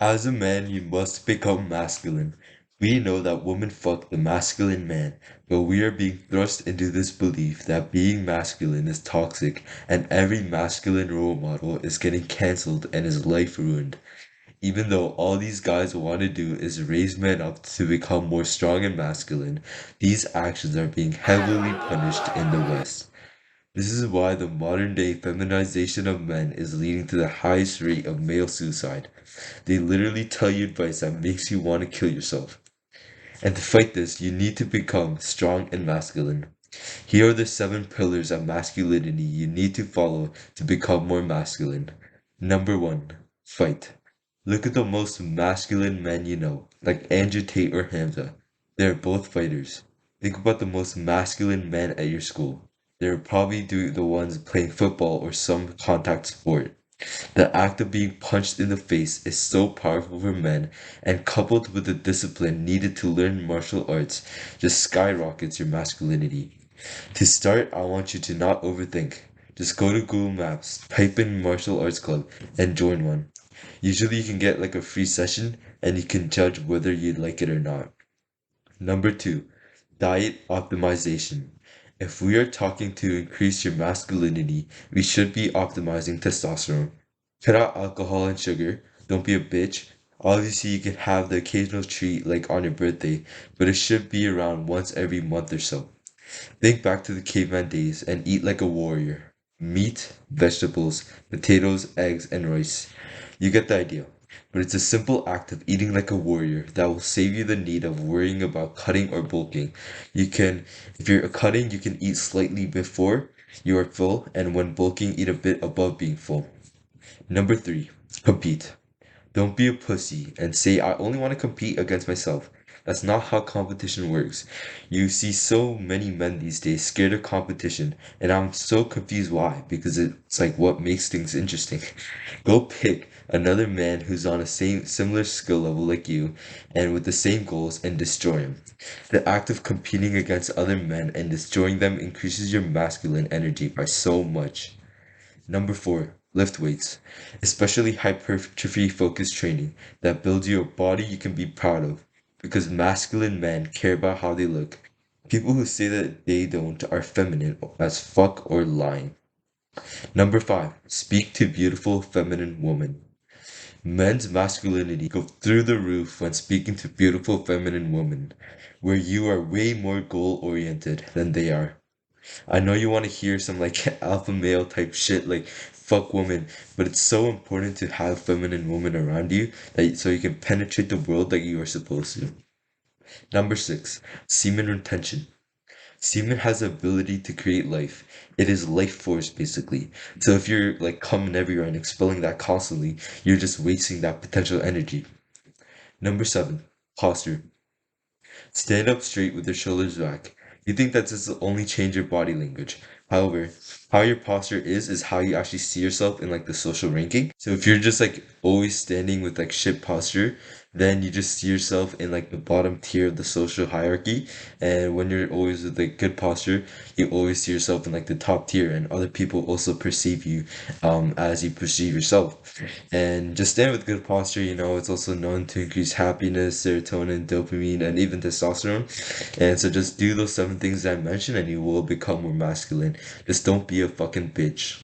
As a man, you must become masculine. We know that women fuck the masculine man, but we are being thrust into this belief that being masculine is toxic and every masculine role model is getting cancelled and his life ruined. Even though all these guys want to do is raise men up to become more strong and masculine, these actions are being heavily punished in the West. This is why the modern day feminization of men is leading to the highest rate of male suicide. They literally tell you advice that makes you want to kill yourself. And to fight this, you need to become strong and masculine. Here are the 7 pillars of masculinity you need to follow to become more masculine. Number 1, fight. Look at the most masculine men you know, like Andrew Tate or Hamza. They're both fighters. Think about the most masculine men at your school. They're probably the ones playing football or some contact sport. The act of being punched in the face is so powerful for men, and coupled with the discipline needed to learn martial arts, just skyrockets your masculinity. To start, I want you to not overthink. Just go to Google Maps, type in martial arts club, and join one. Usually you can get like a free session and you can judge whether you'd like it or not. Number 2, diet optimization. If we are talking to increase your masculinity, we should be optimizing testosterone. Cut out alcohol and sugar. Don't be a bitch. Obviously, you can have the occasional treat like on your birthday, but it should be around once every month or so. Think back to the caveman days and eat like a warrior. Meat, vegetables, potatoes, eggs, and rice. You get the idea. But it's a simple act of eating like a warrior that will save you the need of worrying about cutting or bulking. If you're cutting, you can eat slightly before you are full, and when bulking, eat a bit above being full. Number 3, compete. Don't be a pussy and say, I only want to compete against myself. That's not how competition works. You see so many men these days scared of competition, and I'm so confused why, because it's like what makes things interesting. Go pick another man who's on a similar skill level like you and with the same goals and destroy him. The act of competing against other men and destroying them increases your masculine energy by so much. Number 4, lift weights, especially hypertrophy focused training that builds you a body you can be proud of because masculine men care about how they look. People who say that they don't are feminine as fuck or lying. Number 5, speak to beautiful feminine women. Men's masculinity go through the roof when speaking to beautiful feminine women, where you are way more goal oriented than they are. I know you want to hear some like alpha male type shit like fuck women, but it's so important to have feminine women around you that so you can penetrate the world like you are supposed to. Number 6, semen retention. Semen has the ability to create life. It is life force basically. So if you're like coming everywhere and expelling that constantly, you're just wasting that potential energy. Number 7, posture. Stand up straight with your shoulders back. You think that this will only change your body language. However, how your posture is how you actually see yourself in like the social ranking. So if you're just like always standing with like shit posture, then you just see yourself in like the bottom tier of the social hierarchy. And when you're always with like good posture, you always see yourself in like the top tier, and other people also perceive you as you perceive yourself. And just stand with good posture, it's also known to increase happiness, serotonin, dopamine, and even testosterone. And so just do those 7 things that I mentioned and you will become more masculine. Just don't be a fucking bitch.